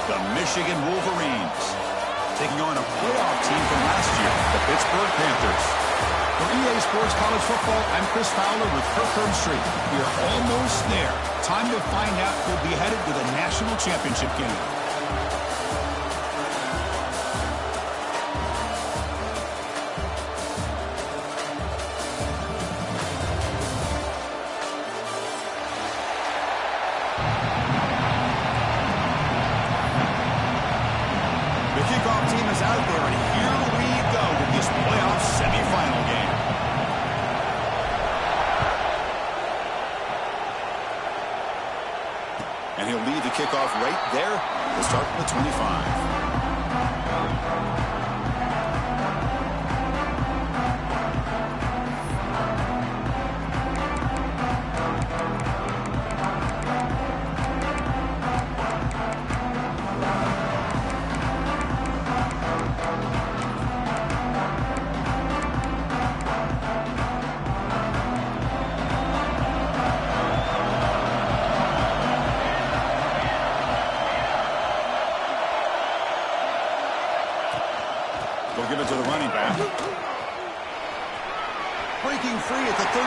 The Michigan Wolverines taking on a playoff team from last year, the Pittsburgh Panthers. For EA Sports College Football, I'm Chris Fowler with Kirk Herbstreit. We are almost there. Time to find out who'll be headed to the national championship game. The kickoff team is out there, and here we go with this playoff semifinal game. And he'll lead the kickoff right there. We'll start from the 25. They'll give it to the running back. Breaking free at the 35.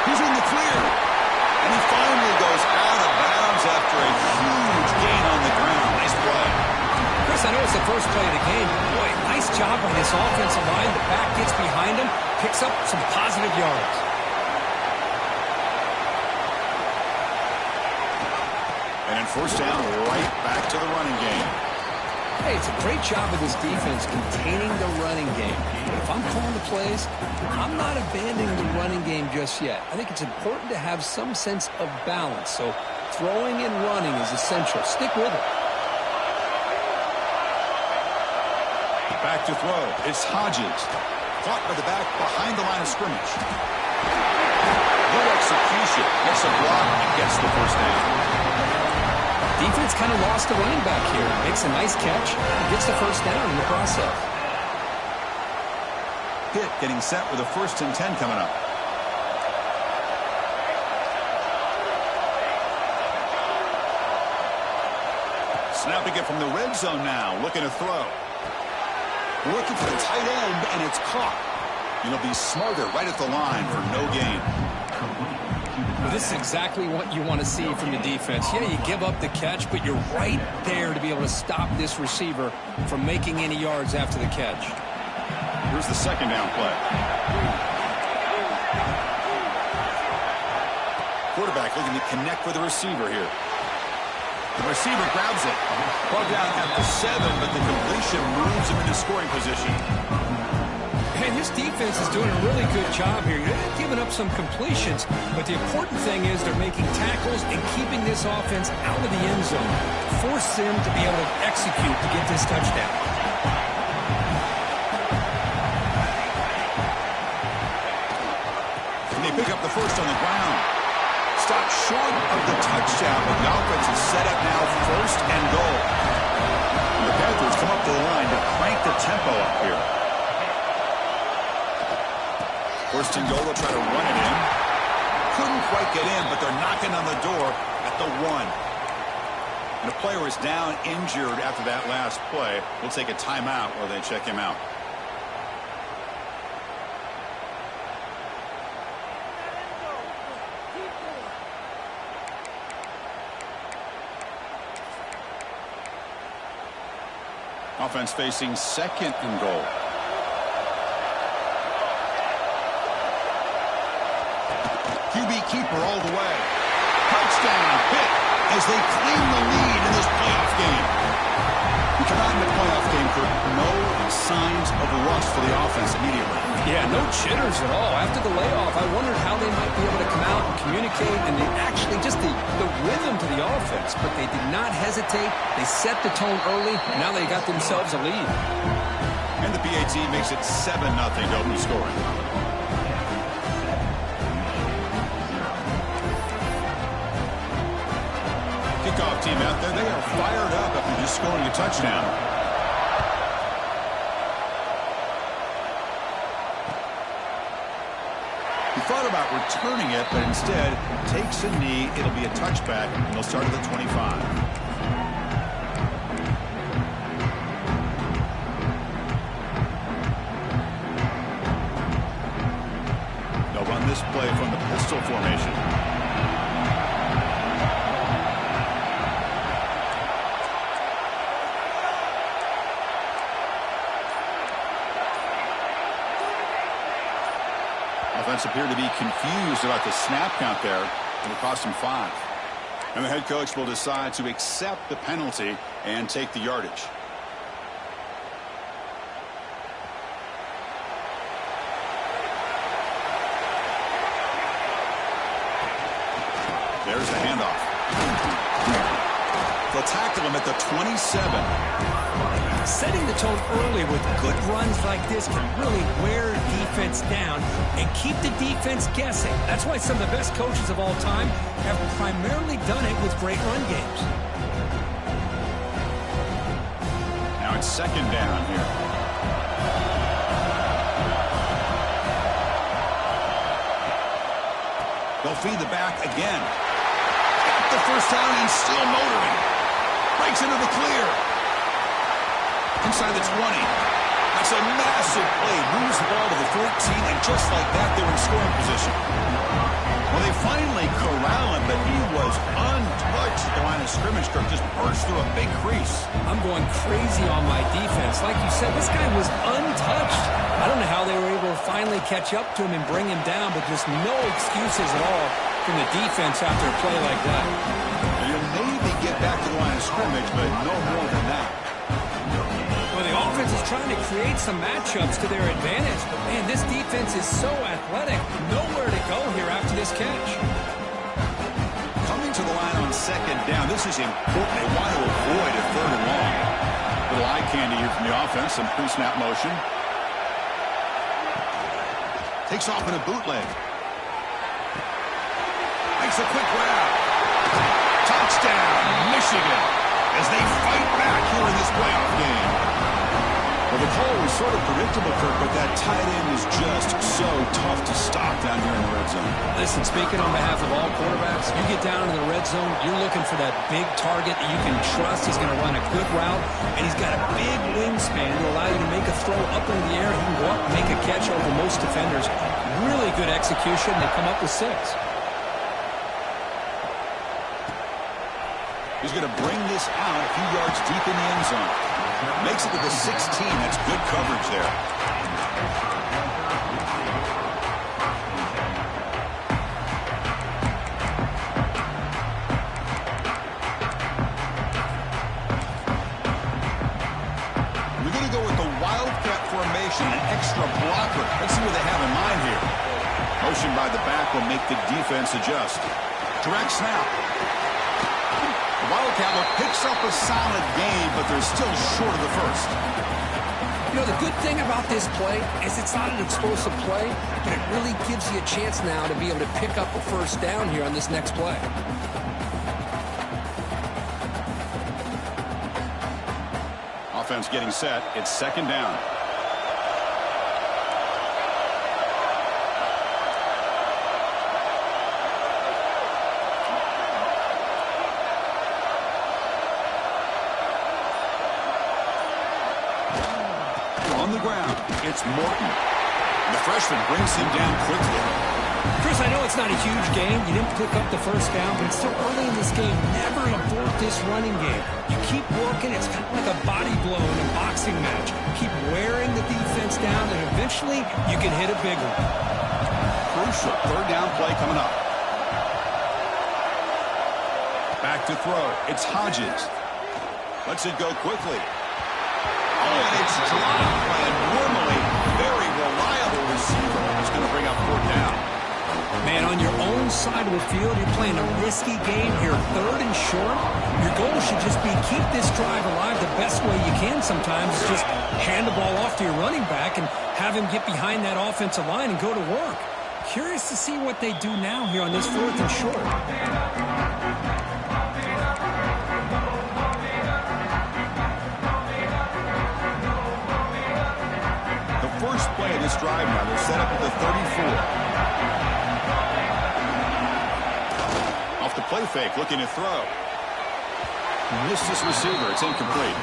He's in the clear. And he finally goes out of bounds after a huge gain on the ground. Nice play. Chris, I know it's the first play of the game. Boy, nice job on this offensive line. The back gets behind him, picks up some positive yards. And in first down, right back to the running game. Hey, it's a great job of this defense containing the running game. But if I'm calling the plays, I'm not abandoning the running game just yet. I think it's important to have some sense of balance. So throwing and running is essential. Stick with it. Back to throw. It's Hodges. Caught by the back behind the line of scrimmage. Good execution. Gets a block and gets the first down. Defense kind of lost the running back here. Makes a nice catch and gets the first down in the process. Pitt getting set with a 1st and 10 coming up. Snapping it from the red zone now. Looking to throw. Looking for the tight end, and it's caught. It'll be smarter right at the line for no gain. Well, this is exactly what you want to see from the defense. Yeah, you give up the catch, but you're right there to be able to stop this receiver from making any yards after the catch. Here's the second down play. Quarterback looking to connect with the receiver here. The receiver grabs it. Ball down at the 7, but the completion moves him into scoring position. And this defense is doing a really good job here. They're giving up some completions, but the important thing is they're making tackles and keeping this offense out of the end zone. Force them to be able to execute to get this touchdown. And they pick up the first on the ground. Stopped short of the touchdown, but the offense is set up now 1st and goal. And the Panthers come up to the line to crank the tempo up here. 1st and goal, they'll try to run it in. Couldn't quite get in, but they're knocking on the door at the 1. And the player is down injured after that last play. We'll take a timeout while they check him out. Offense facing 2nd and goal. QB keeper all the way. Touchdown, Pitt, as they claim the lead in this playoff game. We come out in the playoff game for no signs of rust for the offense immediately. Yeah, no jitters at all. After the layoff, I wondered how they might be able to come out and communicate, and they actually just the rhythm to the offense, but they did not hesitate. They set the tone early, and now they got themselves a lead. And the PAT makes it 7-0 to open scoring. Kickoff team out there, they are fired up after just scoring a touchdown. He thought about returning it, but instead takes a knee. It'll be a touchback, and they'll start at the 25. offense appeared to be confused about the snap count there, and it cost him 5. And the head coach will decide to accept the penalty and take the yardage. There's the handoff. They'll tackle him at the 27. Setting the tone early with good runs like this can really wear defense down and keep the defense guessing. That's why some of the best coaches of all time have primarily done it with great run games. Now it's second down here. They'll feed the back again. Got the first down and still motoring. Breaks into the clear. Inside the 20. That's a massive play. Moves the ball to the 14, and just like that, they're in scoring position. Well, they finally corral him, but he was untouched at the line of scrimmage. Kirk just burst through a big crease. I'm going crazy on my defense. Like you said, this guy was untouched. I don't know how they were able to finally catch up to him and bring him down, but just no excuses at all from the defense after a play like that. You'll maybe get back to the line of scrimmage, but no more than that. Well, the offense is trying to create some matchups to their advantage. But, man, this defense is so athletic. Nowhere to go here after this catch. Coming to the line on second down. This is important. They want to avoid a third and long. Little eye candy here from the offense. Some pre-snap motion. Takes off in a bootleg. Makes a quick grab. Touchdown, Michigan, as they fight back here in this playoff game. Well, the call was sort of predictable, Kirk, but that tight end is just so tough to stop down here in the red zone. Listen, speaking on behalf of all quarterbacks, you get down in the red zone, you're looking for that big target that you can trust. He's going to run a good route, and he's got a big wingspan to allow you to make a throw up in the air. He can go up and make a catch over most defenders. Really good execution. They come up with 6. He's going to bring this out a few yards deep in the end zone. Makes it to the 16. That's good coverage there. We're going to go with the wildcat formation, an extra blocker. Let's see what they have in mind here. Motion by the back will make the defense adjust. Direct snap. The Wildcat look picks up a solid game, but they're still short of the first. You know, the good thing about this play is it's not an explosive play, but it really gives you a chance now to be able to pick up a first down here on this next play. Offense getting set. It's second down. It's Morton. The freshman brings him down quickly. Chris, I know it's not a huge game. You didn't pick up the first down, but it's still early in this game. Never abort this running game. You keep working. It's kind of like a body blow in a boxing match. Keep wearing the defense down, and eventually you can hit a big one. Crucial third down play coming up. Back to throw. It's Hodges. Lets it go quickly. Oh, and it's dropped by a normally very reliable receiver. It's going to bring up fourth down. Man, on your own side of the field, you're playing a risky game here, third and short. Your goal should just be keep this drive alive the best way you can sometimes. Is just hand the ball off to your running back and have him get behind that offensive line and go to work. Curious to see what they do now here on this fourth and short. First play of this drive now. They're set up at the 34. Off the play fake, looking to throw. Missed this receiver. It's incomplete.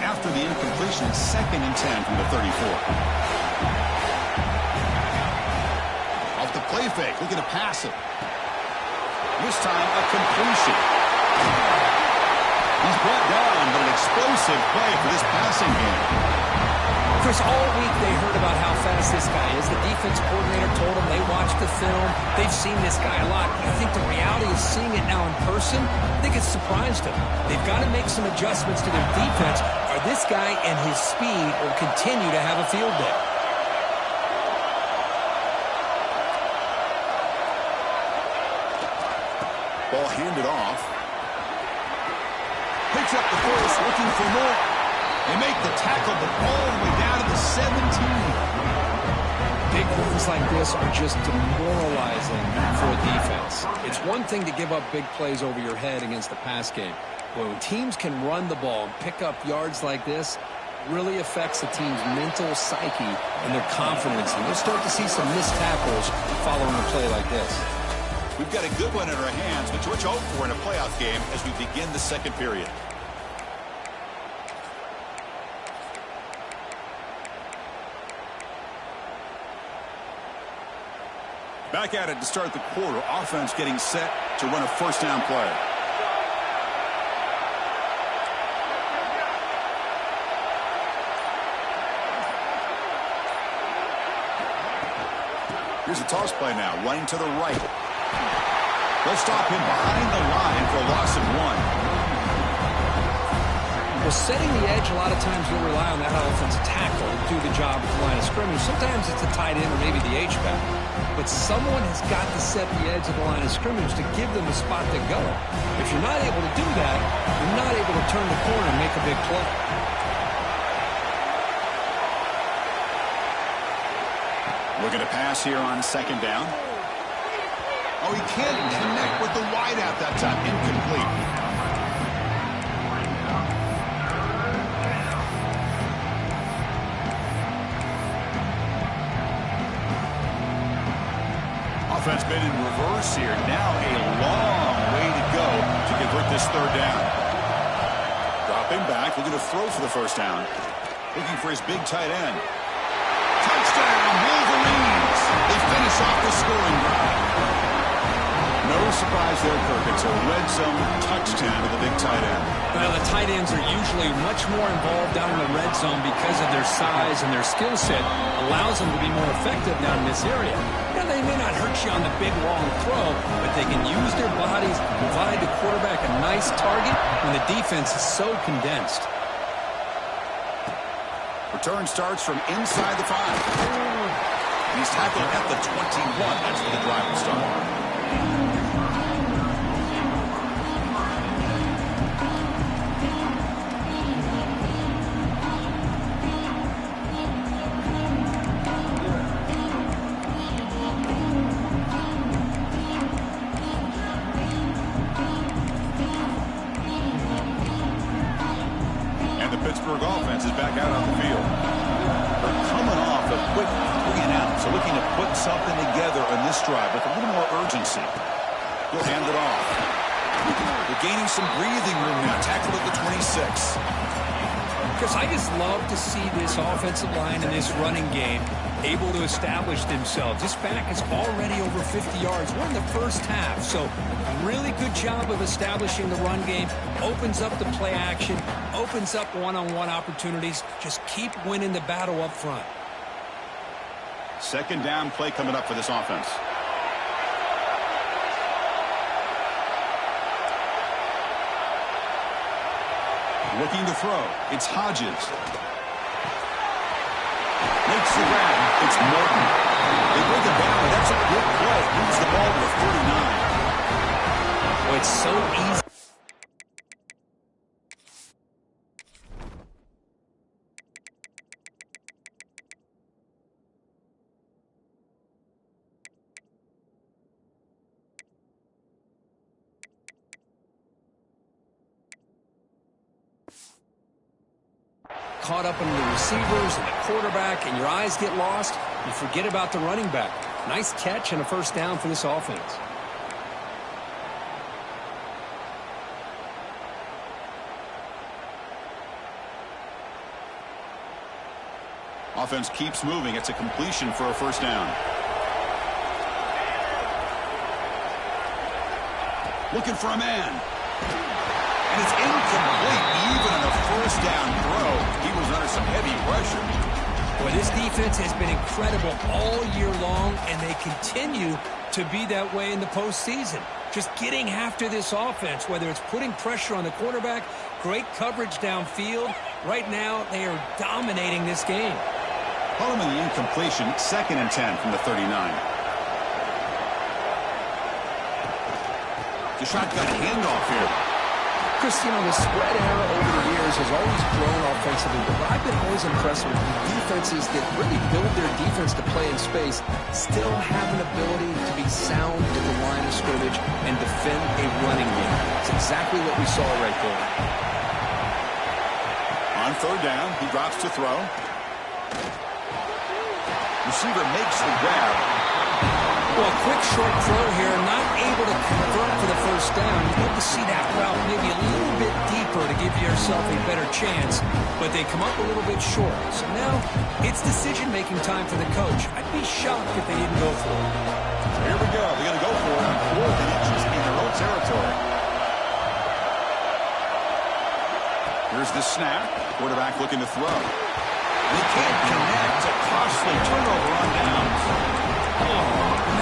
After the incompletion, 2nd and 10 from the 34. Play fake, looking to pass it. This time, a completion. He's brought down, but an explosive play for this passing game. Chris, all week they heard about how fast this guy is. The defense coordinator told them they watched the film. They've seen this guy a lot. I think the reality is seeing it now in person, I think it's surprised them. They've got to make some adjustments to their defense, or this guy and his speed will continue to have a field day. Ball handed off. Picks up the force, looking for more. They make the tackle, but all the way down to the 17. Big runs like this are just demoralizing for a defense. It's one thing to give up big plays over your head against the pass game. But when teams can run the ball and pick up yards like this, it really affects the team's mental psyche and their confidence. And you'll start to see some missed tackles following a play like this. We've got a good one in our hands, which we're hoping for in a playoff game as we begin the second period. Back at it to start the quarter. Offense getting set to run a first down play. Here's a toss play now, running to the right. They'll stop him behind the line for a loss of 1. Well, setting the edge, a lot of times you'll rely on that offensive tackle to do the job at the line of scrimmage. Sometimes it's a tight end or maybe the H-back. But someone has got to set the edge of the line of scrimmage to give them a spot to go. If you're not able to do that, you're not able to turn the corner and make a big play. Looking to pass here on second down. Oh, he can't connect with the wideout that time. Incomplete. Offense been in reverse here. Now a long way to go to convert this third down. Dropping back, looking to throw for the first down. Looking for his big tight end. Touchdown, Wolverines! They finish off the scoring drive. No surprise there, Kirk. It's a red zone touchdown to the big tight end. Well, the tight ends are usually much more involved down in the red zone because of their size and their skill set. Allows them to be more effective down in this area. Now, they may not hurt you on the big, long throw, but they can use their bodies to provide the quarterback a nice target when the defense is so condensed. Return starts from inside the 5. He's tackled at the 21. That's where the drive will start. Pittsburgh offense is back out on the field. They're coming off a quick 3 and out, so looking to put something together on this drive with a little more urgency. He'll hand it off. They're gaining some breathing room now. Tackled at the 26. Because I just love to see this offensive line and this running game able to establish themselves. This back is already over 50 yards. We're in the first half, so really good job of establishing the run game. Opens up the play action, opens up one-on-one opportunities. Just keep winning the battle up front. Second down play coming up for this offense. Looking to throw. It's Hodges. Makes the grab. It's Morton. They bring it down, but that's a good play. Moves the ball to the 49. Oh, it's so easy. Caught up in the receivers and the quarterback, and your eyes get lost, you forget about the running back. Nice catch and a first down for this offense. Offense keeps moving. It's a completion for a first down. Looking for a man. And it's incomplete. Even on a first down throw, he was under some heavy pressure. Boy, this defense has been incredible all year long, and they continue to be that way in the postseason. Just getting after this offense, whether it's putting pressure on the quarterback, great coverage downfield. Right now, they are dominating this game. Call him in the incompletion, 2nd and 10 from the 39. The shotgun handoff here. Chris, you know, the spread era over the years has always grown offensively, but I've been always impressed with defenses that really build their defense to play in space, still have an ability to be sound at the line of scrimmage and defend a running game. It's exactly what we saw right there. On 3rd down, he drops to throw. Receiver makes the grab. Well, a quick short throw here, not able to convert for the first down. You'd love to see that route maybe a little bit deeper to give yourself a better chance, but they come up a little bit short. So now it's decision-making time for the coach. I'd be shocked if they didn't go for it. Here we go. They're going to go for it on 4th and inches in their own territory. Here's the snap. Quarterback looking to throw. They can't connect. A costly turnover on downs. Oh,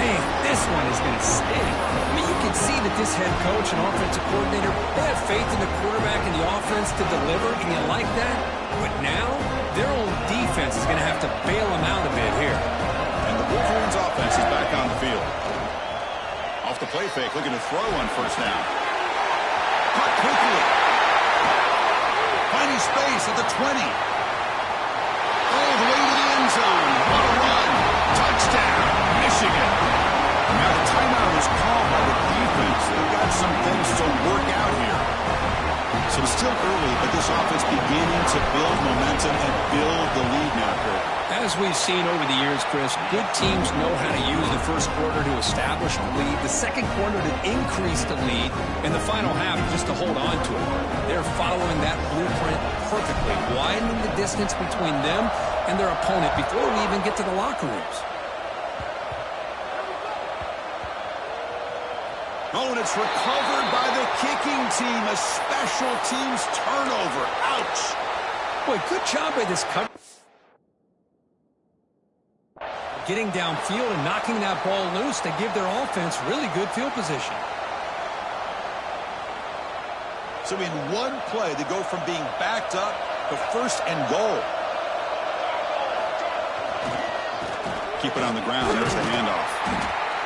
man, this one is going to sting. I mean, you can see that this head coach and offensive coordinator, they have faith in the quarterback and the offense to deliver, and you like that. But now, their own defense is going to have to bail them out a bit here. And the Wolverines' offense is back on the field. Off the play fake, looking to throw on 1st down. Caught quickly. Finding space at the 20. All the way to the end zone. What a run. Touchdown, Michigan. Now the timeout is called by the defense. They've got some things to work out here. So it's still early, but this offense beginning to build momentum and build the lead now, Kurt. As we've seen over the years, Chris, good teams know how to use the first quarter to establish the lead, the second quarter to increase the lead, and the final half just to hold on to it. They're following that blueprint perfectly, widening the distance between them and their opponent before we even get to the locker rooms. Oh, and it's recovered by the kicking team. A special teams turnover. Ouch. Boy, good job by this cover. Getting downfield and knocking that ball loose to give their offense really good field position. So in one play, they go from being backed up to 1st and goal. Keep it on the ground. There's the handoff.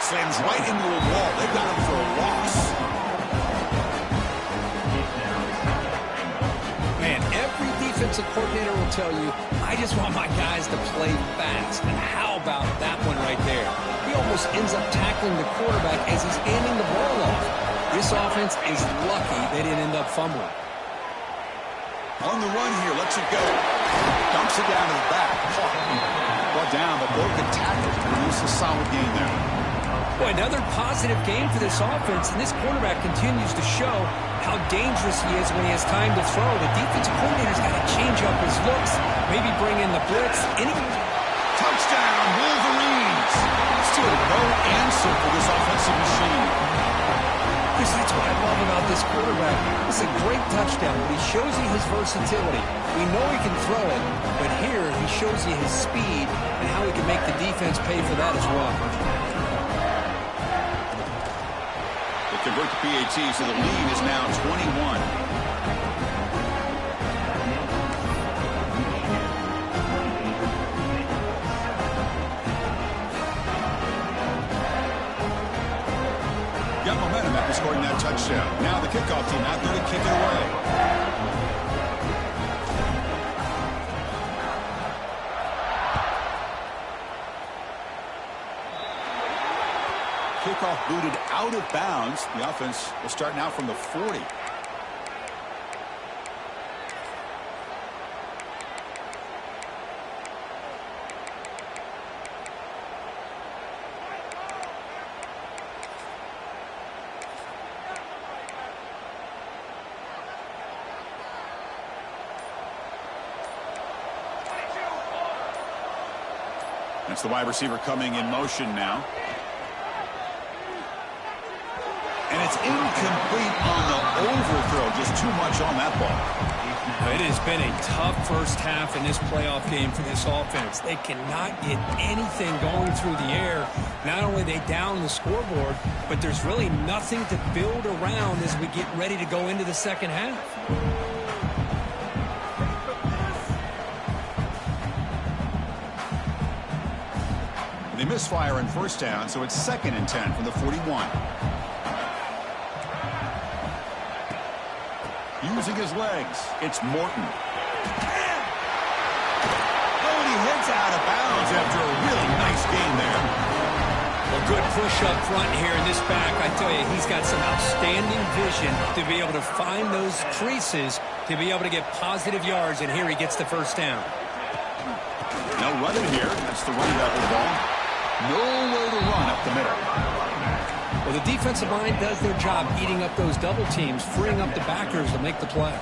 Slams right into a wall. They've got him for a loss. Man, every defensive coordinator will tell you, I just want my guys to play fast. And how about that one right there? He almost ends up tackling the quarterback as he's handing the ball off. This offense is lucky they didn't end up fumbling. On the run here, lets it go. Dumps it down to the back. Brought down, but broken tackle to produce a solid game there. Boy, another positive game for this offense, and this quarterback continues to show how dangerous he is when he has time to throw. The defensive coordinator's got to change up his looks, maybe bring in the blitz. Touchdown, Wolverines! Still no answer for this offensive machine. Chris, that's what I love about this quarterback. It's a great touchdown, but he shows you his versatility. We know he can throw it, but here he shows you his speed and how he can make the defense pay for that as well. Convert the PAT, so the lead is now 21. Got momentum after scoring that touchdown. Now the kickoff team out there to kick it away. Kickoff booted out of bounds. The offense will start now from the 40. That's the wide receiver coming in motion now. And it's incomplete on the overthrow. Just too much on that ball. It has been a tough first half in this playoff game for this offense. They cannot get anything going through the air. Not only are they down the scoreboard, but there's really nothing to build around as we get ready to go into the second half. They misfire in first down, so it's 2nd and 10 from the 41. Using his legs, it's Morton. Oh, and he heads out of bounds after a really nice gain there. Well, good push up front here in this back. I tell you, he's got some outstanding vision to be able to find those creases, to be able to get positive yards, and here he gets the first down. No running here. That's the running back with the ball. Nowhere to run up the middle. Well, the defensive line does their job eating up those double teams, freeing up the backers to make the play.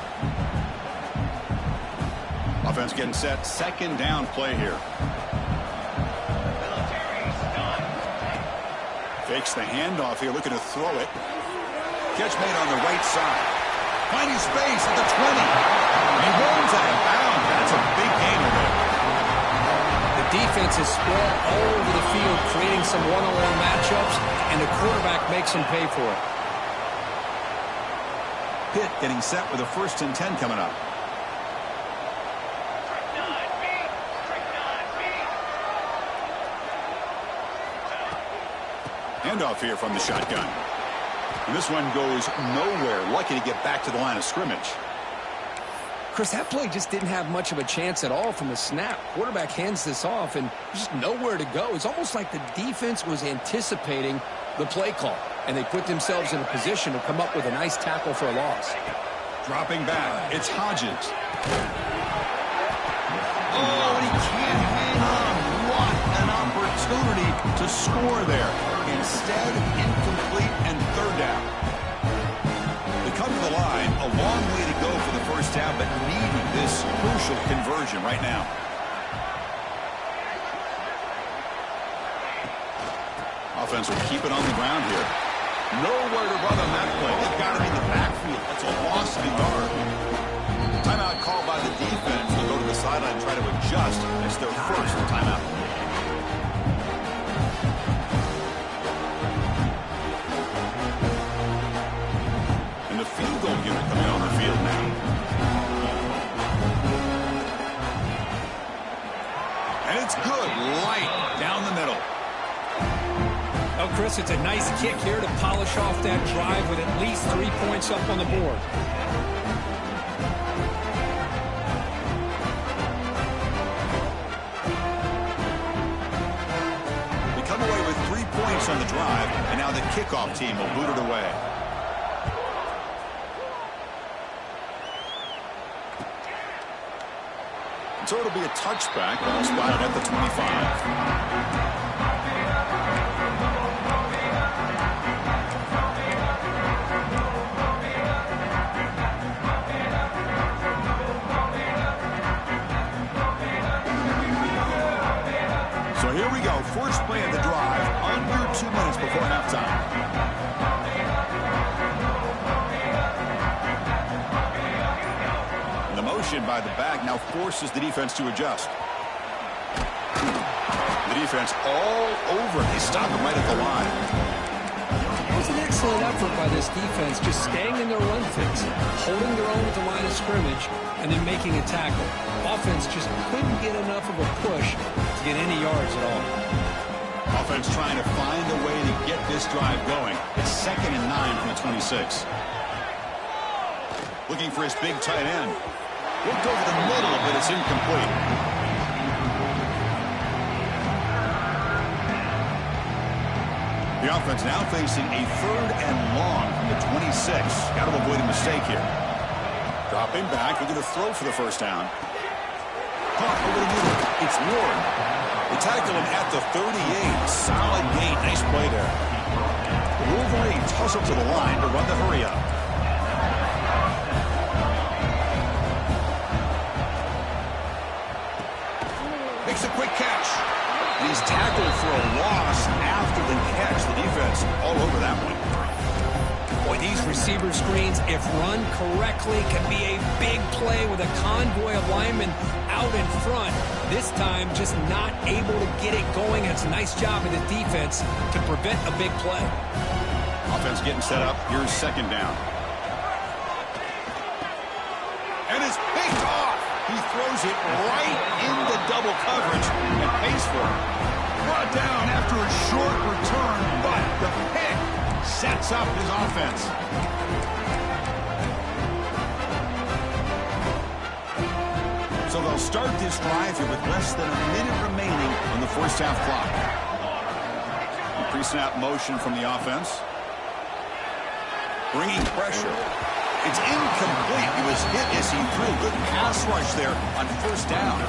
Offense getting set. 2nd down play here. Fakes the handoff here, looking to throw it. Catch made on the right side. Finding space at the 20. He rolls out of bounds. That's a big gainer there. The defense is spread all over the field, creating some one-on-one matchups, and the quarterback makes them pay for it. Pitt getting set with a 1st and 10 coming up. Handoff here from the shotgun. And this one goes nowhere. Lucky to get back to the line of scrimmage. Chris, that play just didn't have much of a chance at all from the snap. Quarterback hands this off, and there's just nowhere to go. It's almost like the defense was anticipating the play call, and they put themselves in a position to come up with a nice tackle for a loss. Dropping back, it's Hodges. Oh, and he can't hang on. What an opportunity to score there. Instead, incomplete and 3rd down. They come to the line, a long way to go for the first half, but needing this crucial conversion right now. Offense will keep it on the ground here. Nowhere to run on that play. They've got it in the backfield. That's a loss of a yard. Timeout called by the defense. They'll go to the sideline and try to adjust. It's their first timeout. And the field goal unit coming on the field now. And it's good. Light down the middle. Oh, Chris, it's a nice kick here to polish off that drive with at least 3 points up on the board. They come away with 3 points on the drive, and now the kickoff team will boot it away. So it'll be a touchback, ball spotted at the 25. So here we go, first play of the drive, under 2 minutes before halftime. The motion by the back now forces the defense to adjust. The defense all over it. They stop him right at the line. It was an excellent effort by this defense, just staying in their run fix, holding their own at the line of scrimmage, and then making a tackle. Offense just couldn't get enough of a push to get any yards at all. Offense trying to find a way to get this drive going. It's 2nd and 9 from the 26. Looking for his big tight end. Looked over the middle, but it's incomplete. The offense now facing a 3rd and long from the 26. Got to avoid a mistake here. Dropping back, looking to throw for the first down. Caught over the middle. It's Ward. They tackle him at the 38. Solid gain. Nice play there. The Wolverines hustle to the line to run the hurry up. Makes a quick catch. And he's tackled for a loss after the catch. The defense all over that one. Boy, these receiver screens, if run correctly, can be a big play with a convoy of linemen out in front. This time, just not able to get it going. It's a nice job of the defense to prevent a big play. Offense getting set up. Here's second down. And it's picked off. He throws it right into double coverage and pays for it. Brought down after a short return, but the pick sets up his offense. So they'll start this drive here with less than a minute remaining on the first half clock. Pre-snap motion from the offense. Bringing pressure. It's incomplete. He was hit as he threw. Good pass rush there on first down.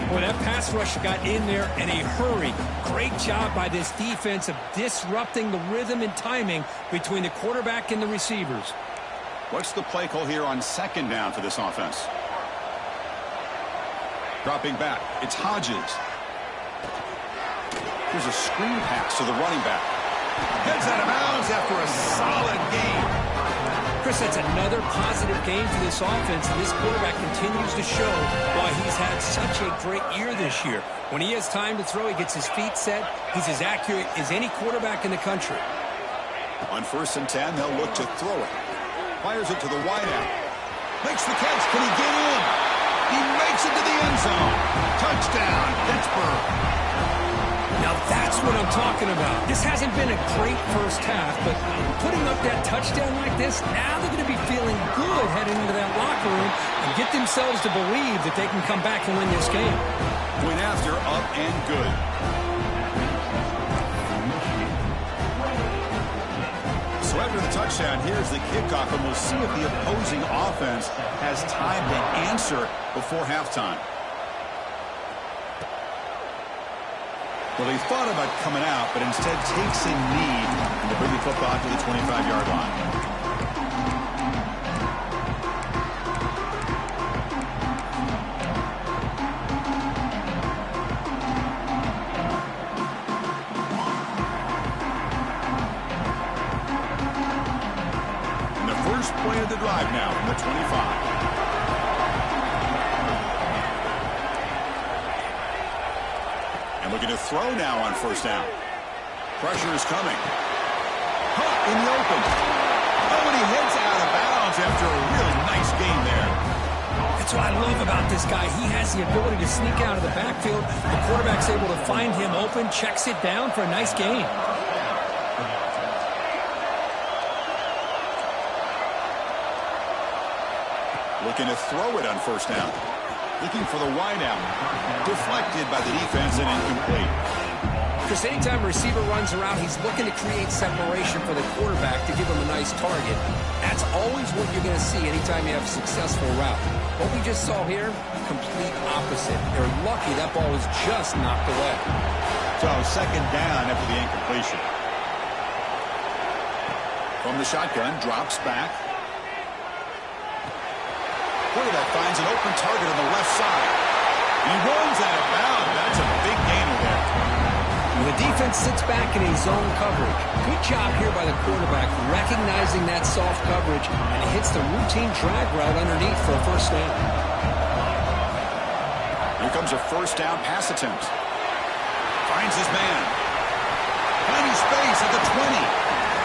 Boy, that pass rush got in there in a hurry. Great job by this defense of disrupting the rhythm and timing between the quarterback and the receivers. What's the play call here on second down for this offense? Dropping back. It's Hodges. Here's a screen pass to the running back. Heads out of bounds after a solid game. Chris, that's another positive game for this offense, and this quarterback continues to show why he's had such a great year this year. When he has time to throw, he gets his feet set. He's as accurate as any quarterback in the country. On 1st and 10, they'll look to throw it. Fires it to the wideout. Makes the catch. Can he get in? He makes it to the end zone. Touchdown, Pittsburgh. Now that's what I'm talking about. This hasn't been a great first half, but putting up that touchdown like this, now they're going to be feeling good heading into that locker room and get themselves to believe that they can come back and win this game. Point after, up and good. So after the touchdown, here's the kickoff, and we'll see if the opposing offense has time to answer before halftime. Well, he thought about coming out, but instead takes a knee to bring the football to the 25-yard line. And the first play of the drive now from the 25. Looking to throw now on first down. Pressure is coming. Caught in the open. Oh, and he heads out of bounds after a really nice game there. That's what I love about this guy. He has the ability to sneak out of the backfield. The quarterback's able to find him open, checks it down for a nice gain. Looking to throw it on first down. Looking for the wideout. Deflected by the defense and incomplete. Because anytime a receiver runs around, he's looking to create separation for the quarterback to give him a nice target. That's always what you're going to see anytime you have a successful route. What we just saw here, complete opposite. They're lucky that ball was just knocked away. So second down after the incompletion. From the shotgun, drops back. Quarterback finds an open target on the left side. He runs out of bounds. That's a big gainer there. The defense sits back in a zone coverage. Good job here by the quarterback, recognizing that soft coverage, and hits the routine drag route underneath for a first down. Here comes a first down pass attempt. Finds his man. Finding space at the 20.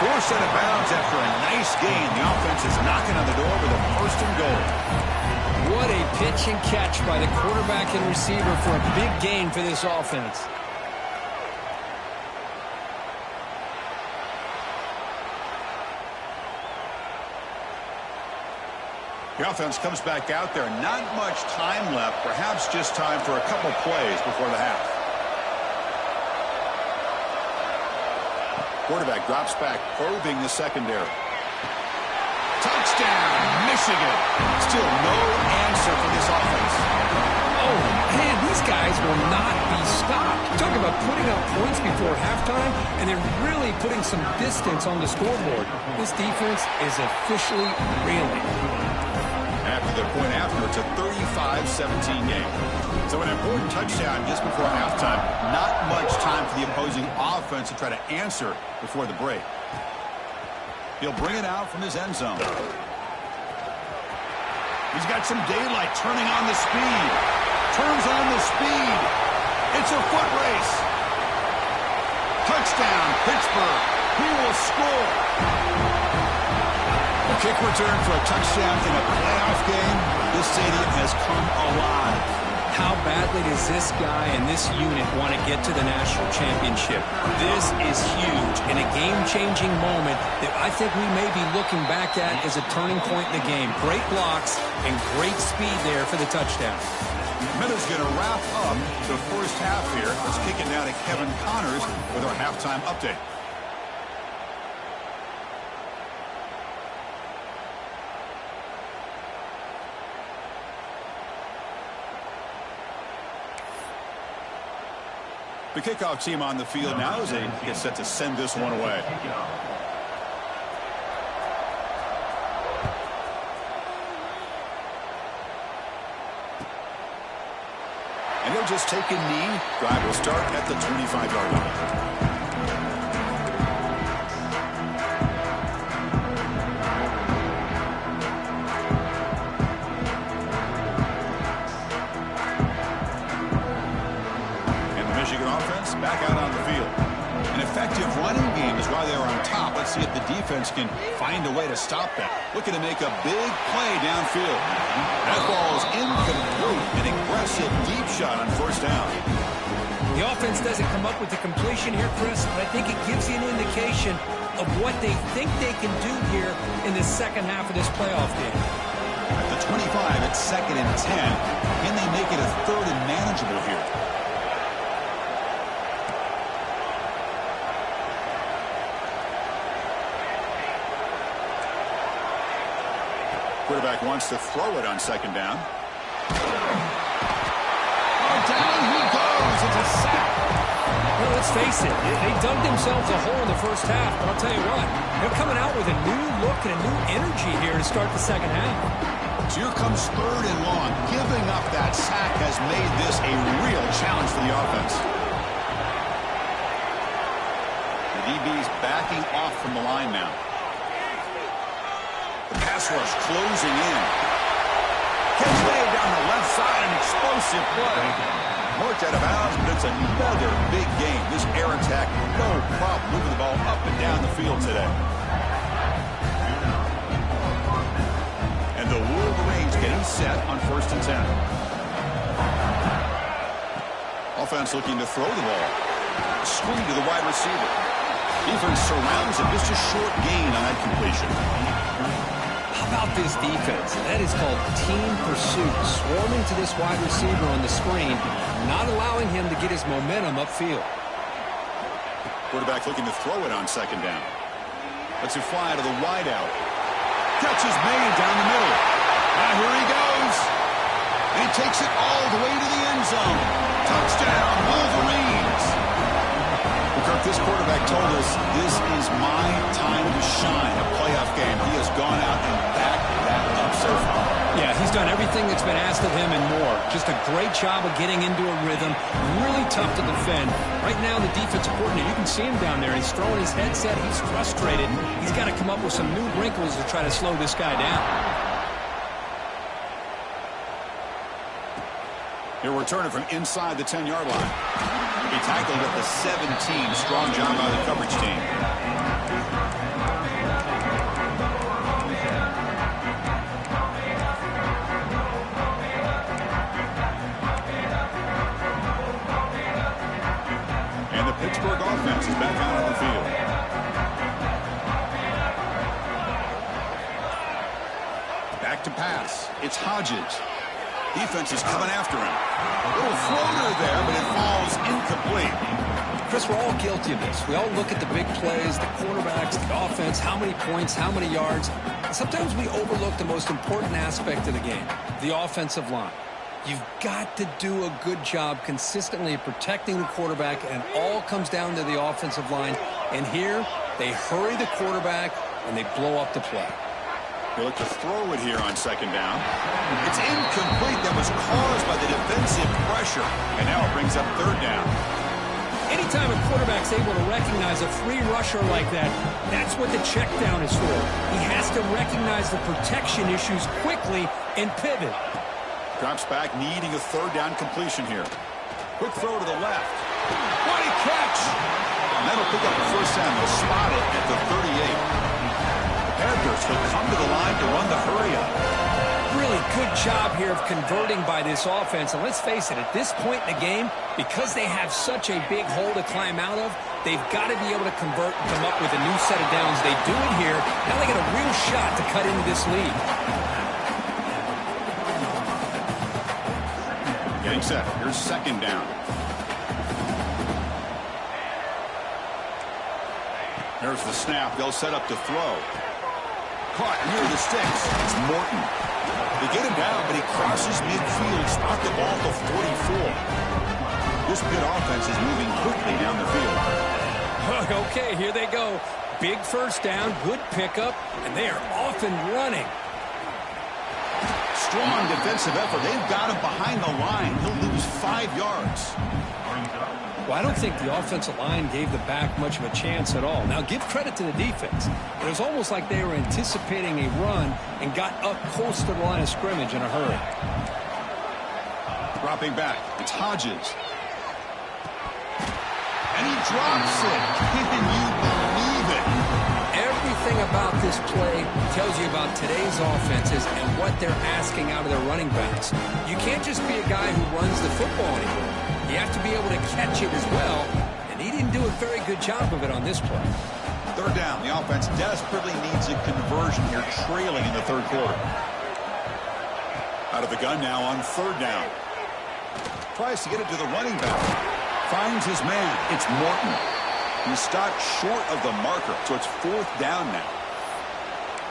Forced out of bounds after a nice gain. The offense is knocking on the door with a first and goal. What a pitch and catch by the quarterback and receiver for a big gain for this offense. The offense comes back out there. Not much time left. Perhaps just time for a couple plays before the half. Quarterback drops back, probing the secondary. Touchdown, Michigan. Still no answer for this offense. Oh, man, these guys will not be stopped. Talk about putting up points before halftime, and they're really putting some distance on the scoreboard. This defense is officially reeling. After the point after, it's a 35-17 game. So an important touchdown just before halftime. Not much time for the opposing offense to try to answer before the break. He'll bring it out from his end zone. He's got some daylight, turning on the speed. Turns on the speed. It's a foot race. Touchdown, Pittsburgh. He will score. A kick return for a touchdown in a playoff game. This stadium has come alive. How badly does this guy and this unit want to get to the national championship? This is huge and a game-changing moment that I think we may be looking back at as a turning point in the game. Great blocks and great speed there for the touchdown. Minutes going to wrap up the first half here. Let's kick it now to Kevin Connors with our halftime update. The kickoff team on the field now as they get set to send this one away. And he'll just take a knee. Drive will start at the 25-yard line. Back out on the field. An effective running game is why they were on top. Let's see if the defense can find a way to stop that. Looking to make a big play downfield. That ball is incomplete. An aggressive deep shot on first down. The offense doesn't come up with the completion here, Chris, but I think it gives you an indication of what they think they can do here in the second half of this playoff game. At the 25, it's 2nd and 10. Can they make it a 3rd and manageable here? Quarterback wants to throw it on 2nd down. Oh, down he goes. It's a sack. Well, let's face it. They dug themselves a hole in the first half, but I'll tell you what, they're coming out with a new look and a new energy here to start the second half. So here comes 3rd and long. Giving up that sack has made this a real challenge for the offense. The DB's backing off from the line now. The pass rush closing in. Catch made down the left side, an explosive play. Marked out of bounds, but it's another big game. This air attack, no problem moving the ball up and down the field today. And the Wolverines getting set on 1st and 10. Offense looking to throw the ball. Screen to the wide receiver. Defense surrounds him. Just a short gain on that completion. How about this defense? That is called team pursuit. Swarming to this wide receiver on the screen, not allowing him to get his momentum upfield. Quarterback looking to throw it on 2nd down. Lets it fly to the wide out. Catch is made down the middle. Now here he goes. And he takes it all the way to the end zone. Touchdown, Wolverines. Kirk, this quarterback told us this is my time to shine. A playoff game. He has gone out and backed that up so far. Yeah, he's done everything that's been asked of him and more. Just a great job of getting into a rhythm. Really tough to defend. Right now, the defensive coordinator, you can see him down there. He's throwing his headset. He's frustrated. He's got to come up with some new wrinkles to try to slow this guy down. He'll return it from inside the 10-yard line. He'll be tackled at the 17. Strong job by the coverage team. And the Pittsburgh offense is back out on the field. Back to pass. It's Hodges. Defense is coming after him. A little floater there, but it falls incomplete. Chris, we're all guilty of this. We all look at the big plays, the quarterbacks, the offense, how many points, how many yards. Sometimes we overlook the most important aspect of the game, the offensive line. You've got to do a good job consistently of protecting the quarterback, and it all comes down to the offensive line. And here, they hurry the quarterback, and they blow up the play. They look to throw it here on 2nd down. It's incomplete. That was caused by the defensive pressure. And now it brings up 3rd down. Anytime a quarterback's able to recognize a free rusher like that, that's what the check down is for. He has to recognize the protection issues quickly and pivot. Drops back, needing a third down completion here. Quick throw to the left. What a catch! And that'll pick up the first down. They'll spot it at the 38. The Panthers will come to the line to run the hurry-up. Really good job here of converting by this offense. And let's face it, at this point in the game, because they have such a big hole to climb out of, they've got to be able to convert and come up with a new set of downs. They do it here. Now they get a real shot to cut into this lead. Getting set. Here's second down. There's the snap. They'll set up to throw. Caught near the sticks. It's Morton. They get him down, but he crosses midfield. Spot the ball to 44. This Pitt offense is moving quickly down the field. Okay, here they go. Big first down, good pickup, and they are off and running. Strong defensive effort. They've got him behind the line. He'll lose 5 yards. Well, I don't think the offensive line gave the back much of a chance at all. Now, give credit to the defense. It was almost like they were anticipating a run and got up close to the line of scrimmage in a hurry. Dropping back. It's Hodges. And he drops it. Can you believe it? Everything about this play tells you about today's offenses and what they're asking out of their running backs. You can't just be a guy who runs the football anymore. You have to be able to catch it as well, and he didn't do a very good job of it on this play. Third down. The offense desperately needs a conversion here, trailing in the third quarter. Out of the gun now on third down. Tries to get it to the running back. Finds his man. It's Morton. He stopped short of the marker, so it's fourth down now.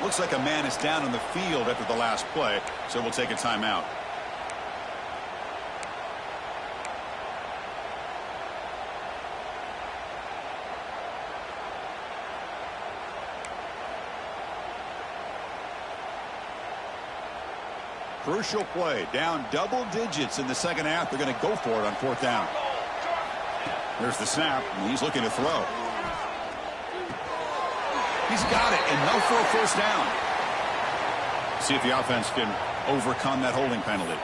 Looks like a man is down on the field after the last play, so we'll take a timeout. Crucial play. Down double digits in the second half. They're going to go for it on fourth down. There's the snap, and he's looking to throw. He's got it, enough for a first down. See if the offense can overcome that holding penalty.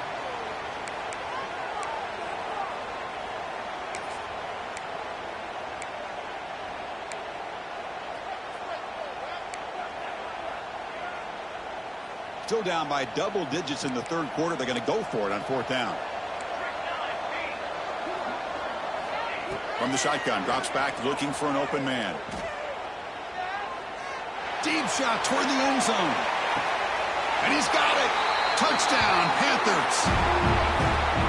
Still down by double digits in the third quarter. They're going to go for it on fourth down. From the shotgun, drops back looking for an open man. Deep shot toward the end zone. And he's got it. Touchdown, Panthers.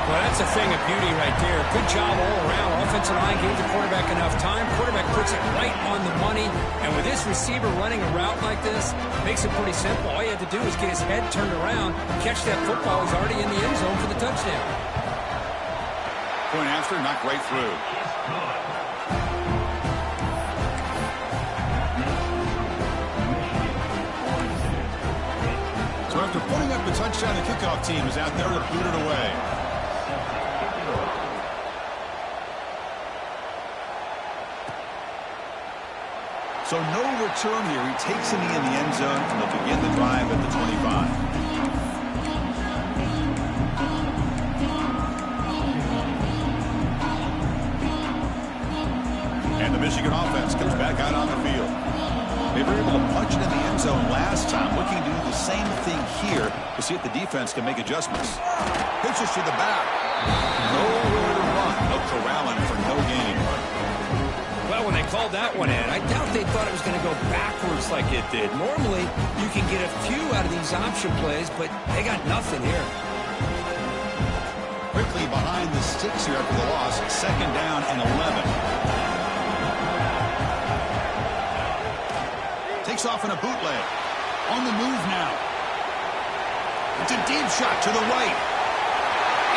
Well, that's a thing of beauty right there. Good job all around. Offensive line gave the quarterback enough time. Quarterback puts it right on the money. And with this receiver running a route like this, makes it pretty simple. All you have to do is get his head turned around, catch that football. He's already in the end zone for the touchdown. Point after, knocked right through. So after putting up the touchdown, the kickoff team is out there to boot it away. So no return here. He takes a knee in the end zone, and they'll begin the drive at the 25. And the Michigan offense comes back out on the field. They were able to punch it in the end zone last time, looking to do the same thing here to see if the defense can make adjustments. Pitches to the back. Nowhere to run. They'll corral him for no gain. Well, when they called that one in, I doubt they thought it was going to go backwards like it did. Normally, you can get a few out of these option plays, but they got nothing here. Quickly behind the sticks here after the loss. Second down and 11. Takes off in a bootleg. On the move now. It's a deep shot to the right.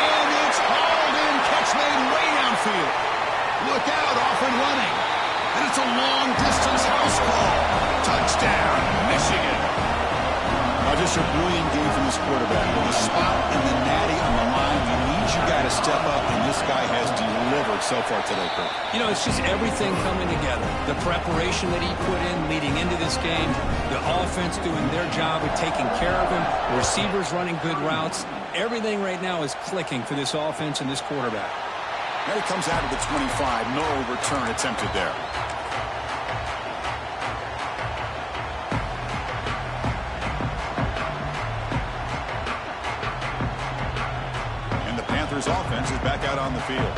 And it's hauled in. Catch made way downfield. Look out, off and running. And it's a long-distance house call. Touchdown, Michigan. Just a brilliant game from this quarterback. With the spot and the natty on the line, you need your guy to step up, and this guy has delivered work so far today, Kirk? You know, it's just everything coming together. The preparation that he put in leading into this game, the offense doing their job of taking care of him, receivers running good routes. Everything right now is clicking for this offense and this quarterback. There he comes out of the 25. No return attempted there. Offense is back out on the field.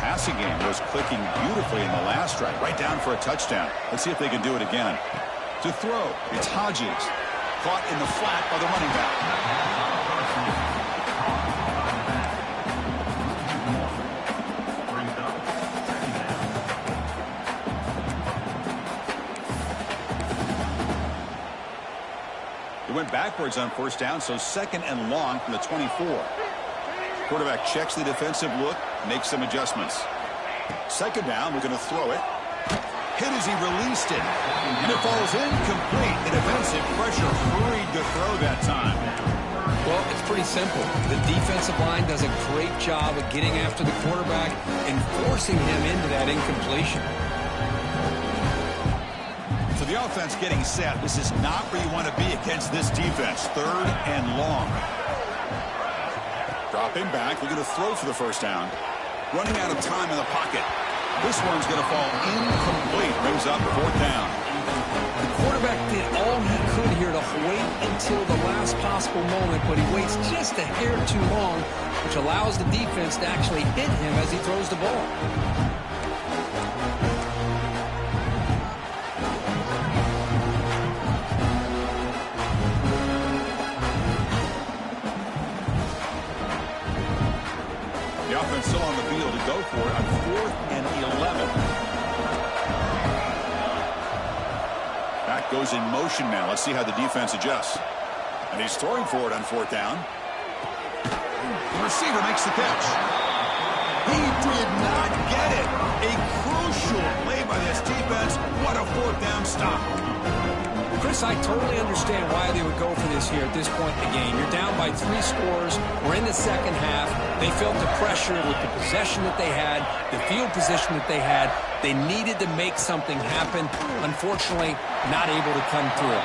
Passing game was clicking beautifully in the last drive, right down for a touchdown. Let's see if they can do it again. To throw, it's Hodges, caught in the flat by the running back. He went backwards on first down, so second and long from the 24. Quarterback checks the defensive look, makes some adjustments. Second down, we're going to throw it. Hit as he released it. And it falls incomplete. The defensive pressure hurried to throw that time. Well, it's pretty simple. The defensive line does a great job of getting after the quarterback and forcing him into that incompletion. So the offense getting set. This is not where you want to be against this defense. Third and long. Dropping back, we're going to throw for the first down. Running out of time in the pocket. This one's going to fall incomplete. Brings up fourth down. The quarterback did all he could here to wait until the last possible moment, but he waits just a hair too long, which allows the defense to actually hit him as he throws the ball. The offense still on the field to go for it on 4th and 11. Back goes in motion now. Let's see how the defense adjusts. And he's throwing for it on 4th down. The receiver makes the catch. He did not get it. A crucial play by this defense. What a 4th down stop. Chris, I totally understand why they would go for this here at this point in the game. You're down by 3 scores. We're in the second half. They felt the pressure with the possession that they had, the field position that they had. They needed to make something happen. Unfortunately, not able to come through.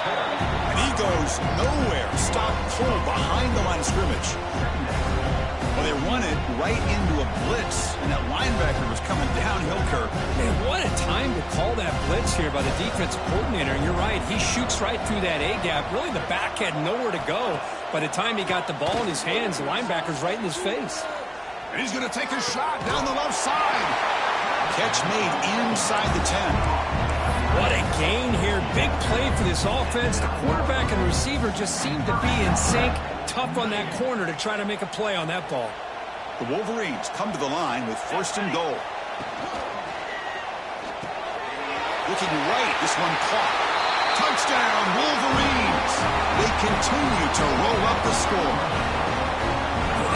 And he goes nowhere. Stop cold behind the line of scrimmage. Well, they run it right into a blitz, and that linebacker was coming downhill, Kirk. Man, what a time to call that blitz here by the defensive coordinator. And you're right, he shoots right through that A-gap. Really, the back had nowhere to go. By the time he got the ball in his hands, the linebacker's right in his face. And he's going to take a shot down the left side. Catch made inside the 10. What a gain here. Big play for this offense. The quarterback and receiver just seem to be in sync. Tough on that corner to try to make a play on that ball. The Wolverines come to the line with 1st and goal. Looking right, this one caught. Touchdown, Wolverines. They continue to roll up the score.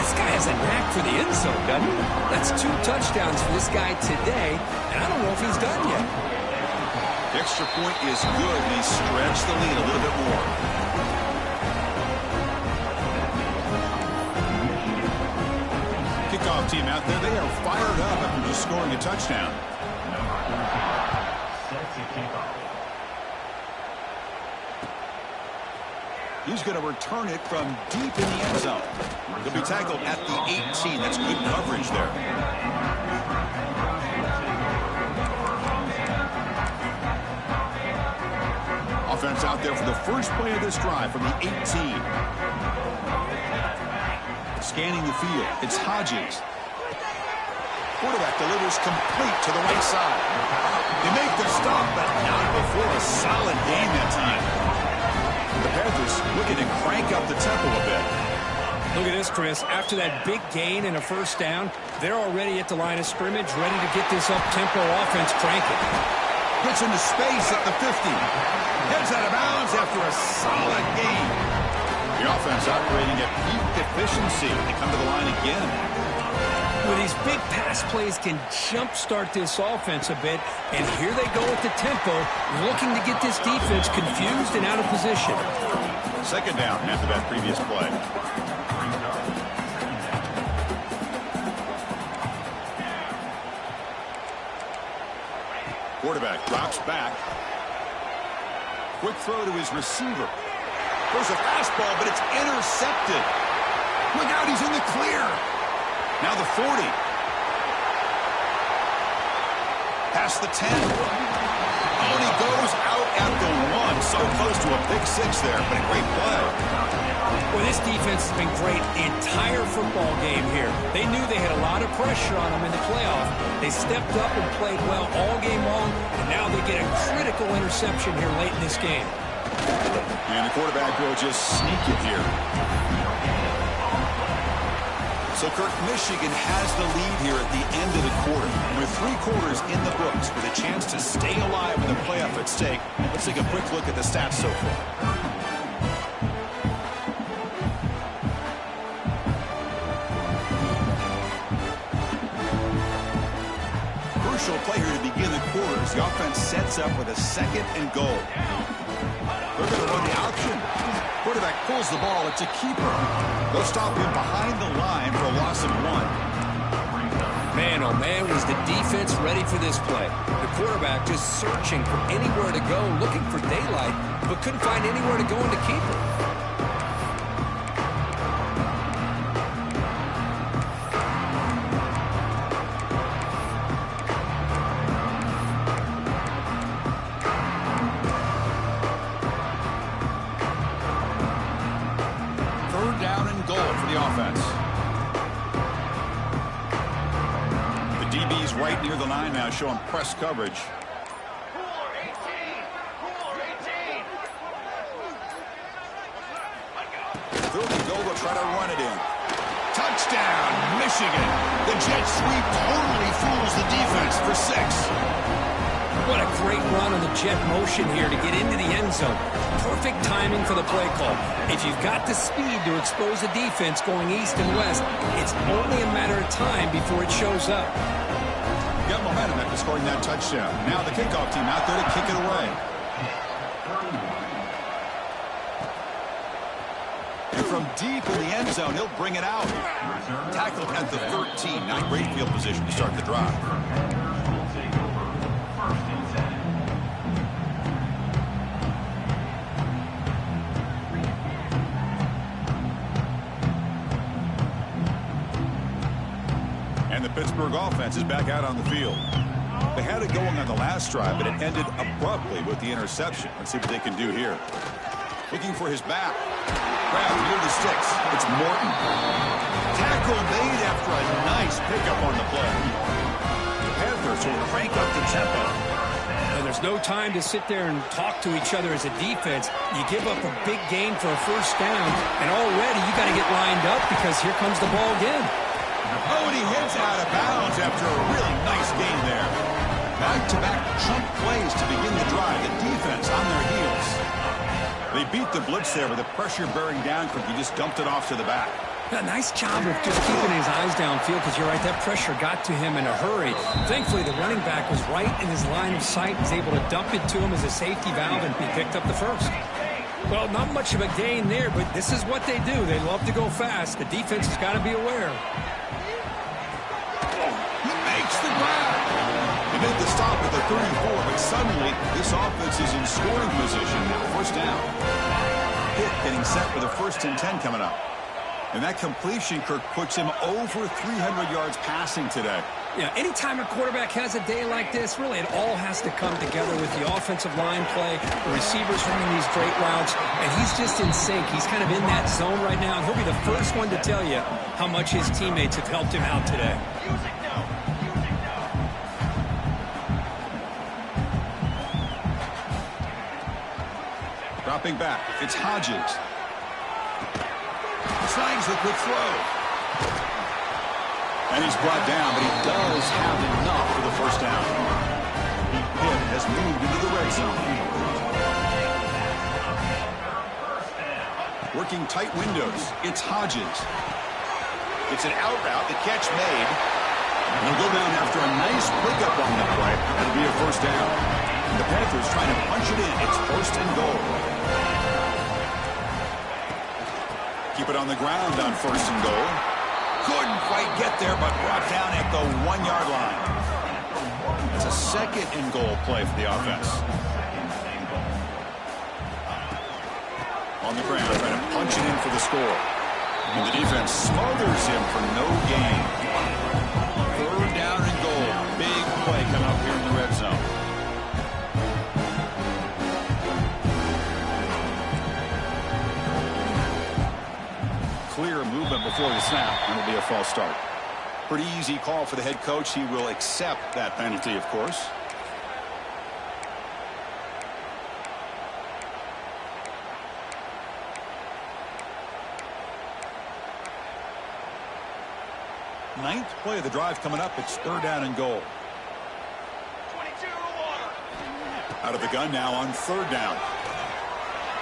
This guy has a knack for the end zone, doesn't he? That's 2 touchdowns for this guy today, and I don't know if he's done yet. The extra point is good, and he stretched the lead a little bit more. Kickoff team out there, they are fired up after just scoring a touchdown. He's going to return it from deep in the end zone. He'll be tackled at the 18. That's good coverage there. Offense out there for the first play of this drive from the 18. Scanning the field, it's Hodges. Quarterback delivers complete to the right side. They make the stop, but not before a solid gain that time. The Panthers looking to crank up the tempo a bit. Look at this, Chris. After that big gain and a first down, they're already at the line of scrimmage, ready to get this up-tempo offense cranking. Gets into space at the 50. Heads out of bounds after a solid gain. The offense operating at peak efficiency. They come to the line again. Well, these big pass plays can jumpstart this offense a bit, and here they go with the tempo, looking to get this defense confused and out of position. Second down after that previous play. Quarterback drops back. Quick throw to his receiver. Throws a fastball, but it's intercepted. Look out, he's in the clear. Now the 40. Past the 10. Oh, and he goes out at the 1. So close to a pick six there, but a great play. Well, this defense has been great the entire football game here. They knew they had a lot of pressure on them in the playoff. They stepped up and played well all game long, and now they get a critical interception here late in this game. And the quarterback will just sneak it here. So, Kirk, Michigan has the lead here at the end of the quarter. With 3 quarters in the books with a chance to stay alive with a playoff at stake, let's take a quick look at the stats so far. Crucial play here to begin the quarter as the offense sets up with a 2nd and goal. They're going to run the option. Quarterback pulls the ball. It's a keeper. They'll stop him behind the line for a loss of 1. Man, oh man, was the defense ready for this play. The quarterback just searching for anywhere to go, looking for daylight, but couldn't find anywhere to go in the keeper. Right near the line now, showing press coverage. Third and goal, they'll try to run it in. Touchdown, Michigan. The jet sweep totally fools the defense for 6. What a great run on the jet motion here to get into the end zone. Perfect timing for the play call. If you've got the speed to expose the defense going east and west, it's only a matter of time before it shows up. Got momentum after scoring that touchdown. Now the kickoff team out there to kick it away. And from deep in the end zone, he'll bring it out. Tackled at the 13. Not great field position to start the drive. And the Pittsburgh offense is back out on the field. They had it going on the last drive, but it ended abruptly with the interception. Let's see what they can do here. Looking for his back. Grab near the sticks. It's Morton. Tackle made after a nice pickup on the play. The Panthers will crank up the tempo. And there's no time to sit there and talk to each other as a defense. You give up a big gain for a first down, and already you got to get lined up because here comes the ball again. Oh, and he hits out of bounds after a really nice gain there. Back-to-back chunk plays to begin the drive. The defense on their heels. They beat the blitz there with the pressure bearing down quick. He just dumped it off to the back. A nice job of just keeping his eyes downfield because you're right, that pressure got to him in a hurry. Thankfully, the running back was right in his line of sight. Was able to dump it to him as a safety valve, and he picked up the first. Well, not much of a gain there, but this is what they do. They love to go fast. The defense has got to be aware. Makes the grab. They made the stop at the 34, but suddenly this offense is in scoring position now. First down. Pitt getting set for the 1st and 10 coming up. And that completion, Kirk, puts him over 300 yards passing today. Yeah, anytime a quarterback has a day like this, really it all has to come together with the offensive line play, the receivers running these great routes, and he's just in sync. He's kind of in that zone right now, and he'll be the first one to tell you how much his teammates have helped him out today. Dropping back, it's Hodges. Slides the quick throw. And he's brought down, but he does have enough for the first down. Pitt has moved into the red zone. Working tight windows, it's Hodges. It's an out route, the catch made. And he'll go down after a nice pickup on the play. That'll be a first down. And the Panthers trying to punch it in. It's 1st and goal. Keep it on the ground on 1st and goal. Couldn't quite get there, but brought down at the 1-yard line. It's a second and goal play for the offense. On the ground, trying to punch it in for the score. And the defense smothers him for no gain. Third down and goal. Big play coming up here in the red zone. Clear movement before the snap, and it'll be a false start. Pretty easy call for the head coach. He will accept that penalty, of course. Ninth play of the drive coming up. It's third down and goal. 22 Out of the gun now on third down.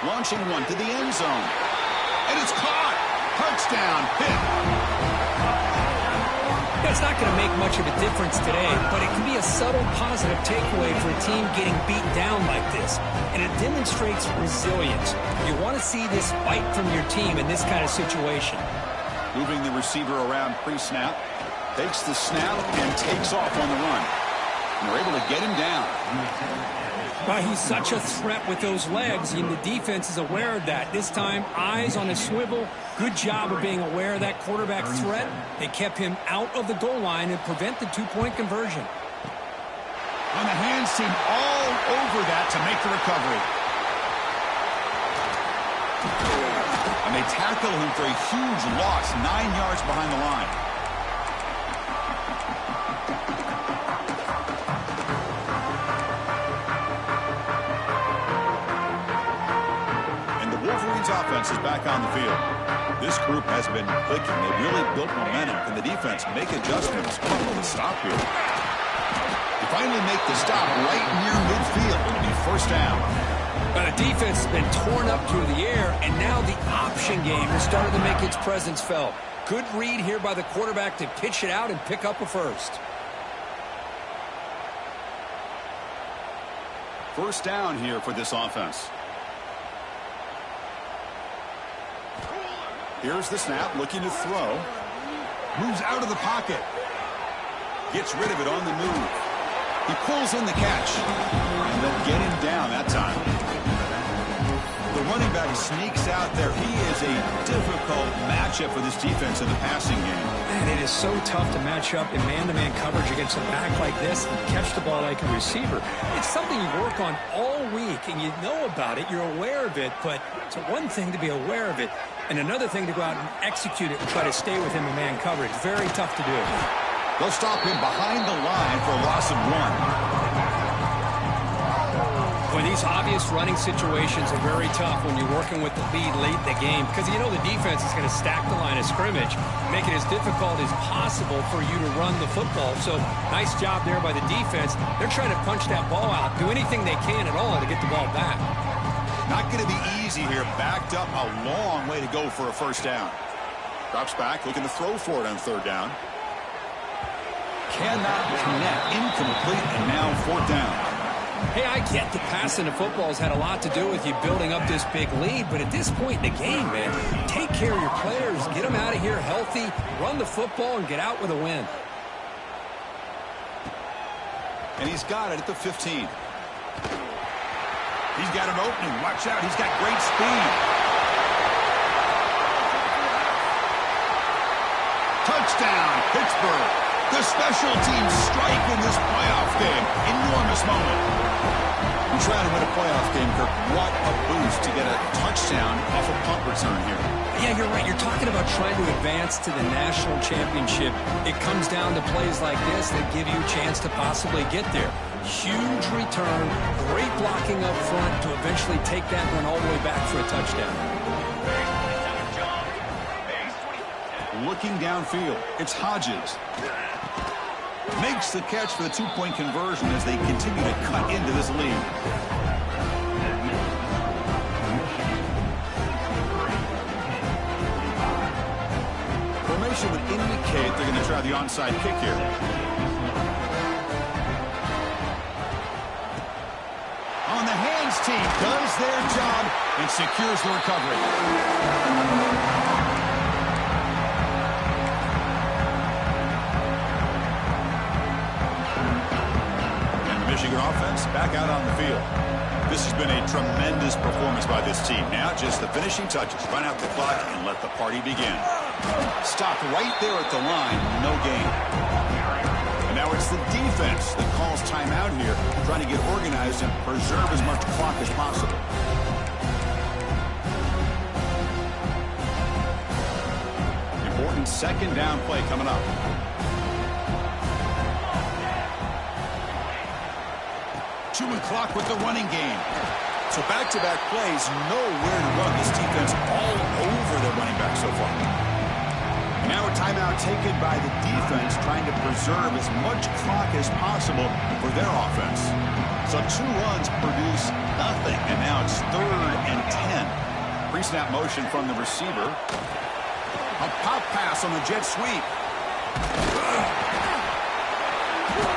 Launching one to the end zone. And it's caught. Touchdown, Pitt. It's not going to make much of a difference today, but it can be a subtle positive takeaway for a team getting beat down like this. And it demonstrates resilience. You want to see this fight from your team in this kind of situation. Moving the receiver around pre-snap. Takes the snap and takes off on the run. And they're able to get him down. Well, he's such a threat with those legs, and the defense is aware of that. This time, eyes on a swivel. Good job of being aware of that quarterback threat. They kept him out of the goal line and prevent the two-point conversion. And the hands seem all over that to make the recovery. And they tackle him for a huge loss, 9 yards behind the line. Offense is back on the field. This group has been clicking. They really built momentum. Can the defense make adjustments? Couple to stop here. They finally make the stop right near midfield. It'll be first down. The defense has been torn up through the air, and now the option game has started to make its presence felt. Good read here by the quarterback to pitch it out and pick up a first. First down here for this offense. Here's the snap, looking to throw. Moves out of the pocket. Gets rid of it on the move. He pulls in the catch. And they'll get him down that time. The running back sneaks out there. He is a difficult matchup for this defense in the passing game. Man, it is so tough to match up in man-to-man coverage against a back like this and catch the ball like a receiver. It's something you work on all week, and you know about it. You're aware of it, but it's one thing to be aware of it, and another thing to go out and execute it and try to stay with him in man coverage. Very tough to do. They'll stop him behind the line for a loss of 1. Boy, these obvious running situations are very tough when you're working with the lead late in the game because you know the defense is going to stack the line of scrimmage, make it as difficult as possible for you to run the football. So nice job there by the defense. They're trying to punch that ball out, do anything they can at all to get the ball back. Not going to be easy here. Backed up a long way to go for a first down. Drops back, looking to throw for it on third down. Cannot connect. Incomplete, and now fourth down. Hey, I get the passing of football has had a lot to do with you building up this big lead, but at this point in the game, man, take care of your players, get them out of here healthy, run the football, and get out with a win. And he's got it at the 15. He's got an opening. Watch out. He's got great speed. Touchdown, Pittsburgh. The special teams strike in this playoff game. Enormous moment. We're trying to win a playoff game, Kirk. What a boost to get a touchdown off a punt return here. Yeah, you're right. You're talking about trying to advance to the national championship. It comes down to plays like this that give you a chance to possibly get there. Huge return, great blocking up front to eventually take that one all the way back for a touchdown. Looking downfield, it's Hodges. Makes the catch for the two-point conversion as they continue to cut into this lead. Formation would indicate they're going to try the onside kick here. On the hands team does their job and secures the recovery. your offense back out on the field. This has been a tremendous performance by this team. Now just the finishing touches. Run out the clock and let the party begin. Stop right there at the line. No gain. And now it's the defense that calls timeout here, trying to get organized and preserve as much clock as possible. Important second down play coming up. Chewing clock with the running game. So back-to-back plays, nowhere to run. This defense all over their running back so far. Now a timeout taken by the defense, trying to preserve as much clock as possible for their offense. So 2 runs produce nothing, and now it's 3rd and 10. Pre-snap motion from the receiver. A pop pass on the jet sweep.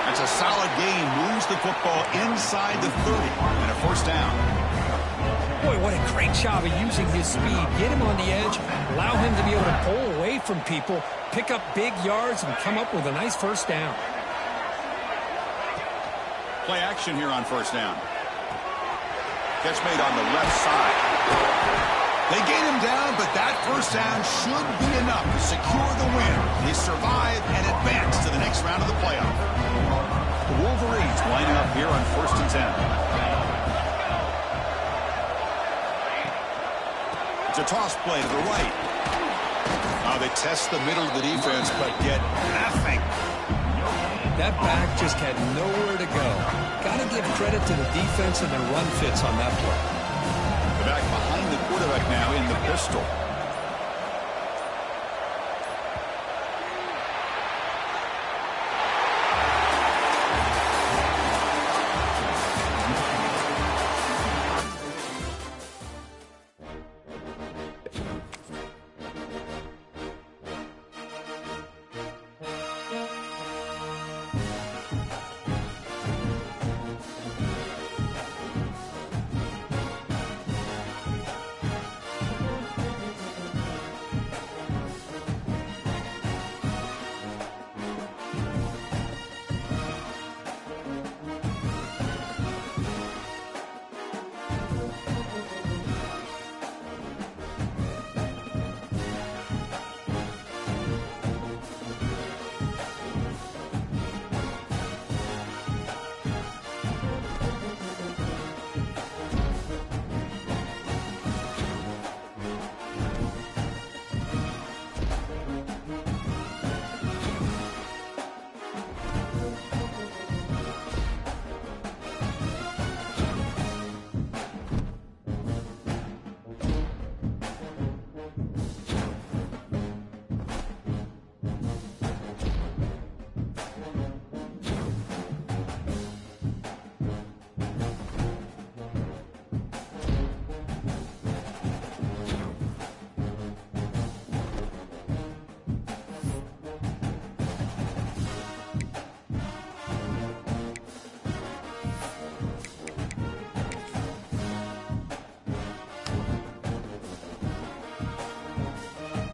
That's a solid gain. Moves the football inside the 30 and a first down. Boy, what a great job of using his speed. Get him on the edge, allow him to be able to pull away from people, pick up big yards, and come up with a nice first down. Play action here on first down. Catch made on the left side. They gain him down, but that first down should be enough to secure the win. They survive and advance to the next round of the playoff. The Wolverines lining up here on 1st and 10. It's a toss play to the right. They test the middle of the defense, but get nothing. That back just had nowhere to go. Got to give credit to the defense and their run fits on that play. The back behind the quarterback now in the pistol.